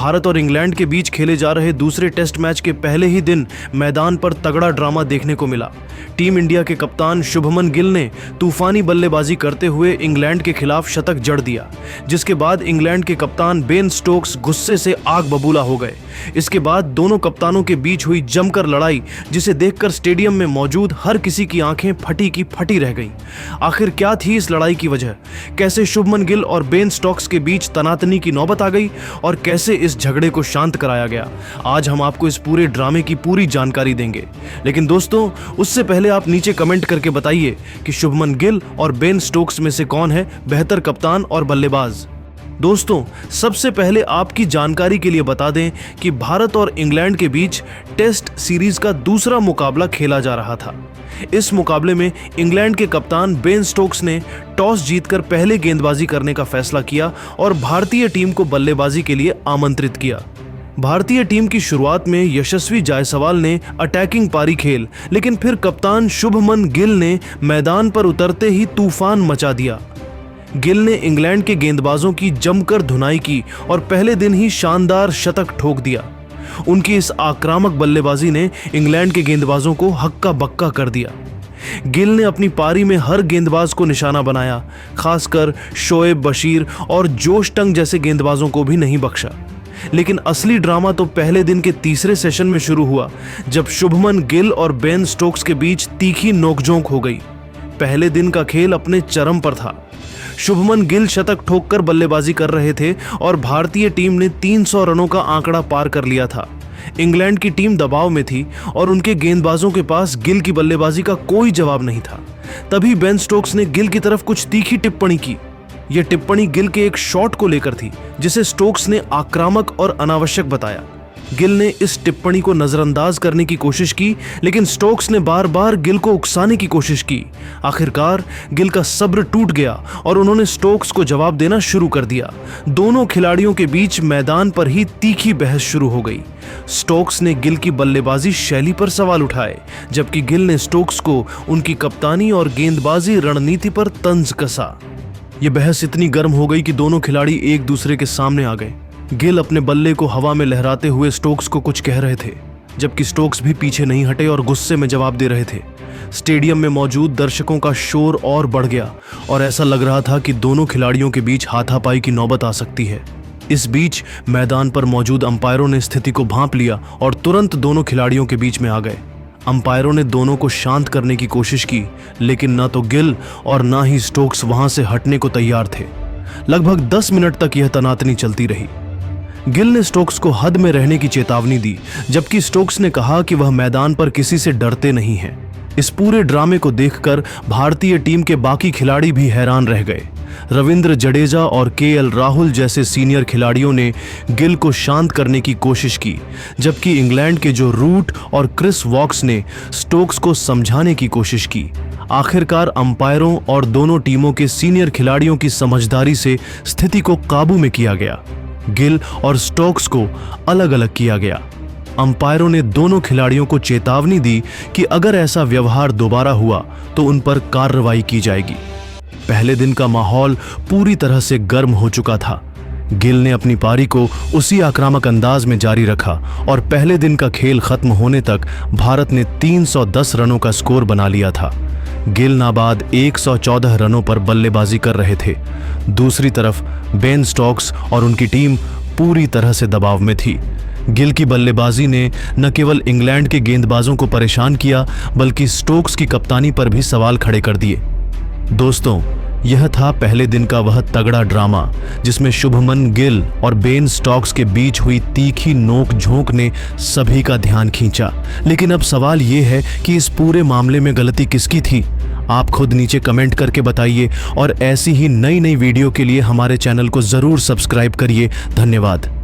भारत और इंग्लैंड के बीच खेले जा रहे दूसरे टेस्ट मैच के पहले ही दिन मैदान पर तगड़ा ड्रामा देखने को मिला। टीम इंडिया के कप्तान शुभमन गिल ने तूफानी बल्लेबाजी करते हुए इंग्लैंड के खिलाफ शतक जड़ दिया, जिसके बाद इंग्लैंड के कप्तान बेन स्टोक्स गुस्से से आग बबूला हो गए। इसके बाद दोनों कप्तानों के बीच हुई जमकर लड़ाई, जिसे देखकर स्टेडियम में मौजूद हर किसी की आंखें फटी की फटी रह गईं। आखिर क्या थी इस लड़ाई की वजह? कैसे शुभमन गिल और बेन स्टोक्स के बीच तनातनी की नौबत आ गई और कैसे इस झगड़े को शांत कराया गया? आज हम आपको इस पूरे ड्रामे की पूरी जानकारी देंगे। लेकिन दोस्तों, उससे पहले आप नीचे कमेंट करके बताइए कि शुभमन गिल और बेन स्टोक्स में से कौन है बेहतर कप्तान और बल्लेबाज। दोस्तों, सबसे पहले आपकी जानकारी के लिए बता दें कि भारत और इंग्लैंड के बीच टेस्ट सीरीज का दूसरा मुकाबला खेला जा रहा था। इस मुकाबले में इंग्लैंड के कप्तान बेन स्टोक्स ने टॉस जीतकर पहले गेंदबाजी करने का फैसला किया और भारतीय टीम को बल्लेबाजी के लिए आमंत्रित किया। भारतीय टीम की शुरुआत में यशस्वी जायसवाल ने अटैकिंग पारी खेल, लेकिन फिर कप्तान शुभमन गिल ने मैदान पर उतरते ही तूफान मचा दिया। गिल ने इंग्लैंड के गेंदबाजों की जमकर धुनाई की और पहले दिन ही शानदार शतक ठोक दिया। उनकी इस आक्रामक बल्लेबाजी ने इंग्लैंड के गेंदबाजों को हक्का बक्का कर दिया। गिल ने अपनी पारी में हर गेंदबाज को निशाना बनाया, खासकर शोएब बशीर और जोश टंग जैसे गेंदबाजों को भी नहीं बख्शा। लेकिन असली ड्रामा तो पहले दिन के तीसरे सेशन में शुरू हुआ, जब शुभमन गिल और बेन स्टोक्स के बीच तीखी नोकझोंक हो गई। पहले दिन का खेल अपने चरम पर था। शुभमन गिल शतक ठोककर बल्लेबाजी कर रहे थे और भारतीय टीम ने 300 रनों का आंकड़ा पार कर लिया था। इंग्लैंड की टीम दबाव में थी और उनके गेंदबाजों के पास गिल की बल्लेबाजी का कोई जवाब नहीं था। तभी बेन स्टोक्स ने गिल की तरफ कुछ तीखी टिप्पणी की। यह टिप्पणी गिल के एक शॉट को लेकर थी, जिसे स्टोक्स ने आक्रामक और अनावश्यक बताया। गिल ने इस टिप्पणी को नजरअंदाज करने की कोशिश की, लेकिन स्टोक्स ने बार बार गिल को उकसाने की कोशिश की। आखिरकार गिल का सब्र टूट गया और उन्होंने स्टोक्स को जवाब देना शुरू कर दिया। दोनों खिलाड़ियों के बीच मैदान पर ही तीखी बहस शुरू हो गई। स्टोक्स ने गिल की बल्लेबाजी शैली पर सवाल उठाए, जबकि गिल ने स्टोक्स को उनकी कप्तानी और गेंदबाजी रणनीति पर तंज कसा। यह बहस इतनी गर्म हो गई कि दोनों खिलाड़ी एक दूसरे के सामने आ गए। गिल अपने बल्ले को हवा में लहराते हुए स्टोक्स को कुछ कह रहे थे, जबकि स्टोक्स भी पीछे नहीं हटे और गुस्से में जवाब दे रहे थे। स्टेडियम में मौजूद दर्शकों का शोर और बढ़ गया और ऐसा लग रहा था कि दोनों खिलाड़ियों के बीच हाथापाई की नौबत आ सकती है। इस बीच मैदान पर मौजूद अंपायरों ने स्थिति को भांप लिया और तुरंत दोनों खिलाड़ियों के बीच में आ गए। अंपायरों ने दोनों को शांत करने की कोशिश की, लेकिन न तो गिल और न ही स्टोक्स वहां से हटने को तैयार थे। लगभग 10 मिनट तक यह तनातनी चलती रही। गिल ने स्टोक्स को हद में रहने की चेतावनी दी, जबकि स्टोक्स ने कहा कि वह मैदान पर किसी से डरते नहीं हैं। इस पूरे ड्रामे को देखकर भारतीय टीम के बाकी खिलाड़ी भी हैरान रह गए। रविंद्र जडेजा और केएल राहुल जैसे सीनियर खिलाड़ियों ने गिल को शांत करने की कोशिश की, जबकि इंग्लैंड के जो रूट और क्रिस वॉक्स ने स्टोक्स को समझाने की कोशिश की। आखिरकार अंपायरों और दोनों टीमों के सीनियर खिलाड़ियों की समझदारी से स्थिति को काबू में किया गया। गिल और स्टोक्स को अलग अलग किया गया। अंपायरों ने दोनों खिलाड़ियों को चेतावनी दी कि अगर ऐसा व्यवहार दोबारा हुआ तो उन पर कार्रवाई की जाएगी। पहले दिन का माहौल पूरी तरह से गर्म हो चुका था। गिल ने अपनी पारी को उसी आक्रामक अंदाज में जारी रखा और पहले दिन का खेल खत्म होने तक भारत ने 310 रनों का स्कोर बना लिया था। गिल नाबाद 114 रनों पर बल्लेबाजी कर रहे थे। दूसरी तरफ बेन स्टोक्स और उनकी टीम पूरी तरह से दबाव में थी। गिल की बल्लेबाजी ने न केवल इंग्लैंड के गेंदबाजों को परेशान किया, बल्कि स्टोक्स की कप्तानी पर भी सवाल खड़े कर दिए। दोस्तों, यह था पहले दिन का वह तगड़ा ड्रामा, जिसमें शुभमन गिल और बेन स्टोक्स के बीच हुई तीखी नोक झोंक ने सभी का ध्यान खींचा। लेकिन अब सवाल यह है कि इस पूरे मामले में गलती किसकी थी? आप खुद नीचे कमेंट करके बताइए और ऐसी ही नई नई वीडियो के लिए हमारे चैनल को जरूर सब्सक्राइब करिए। धन्यवाद।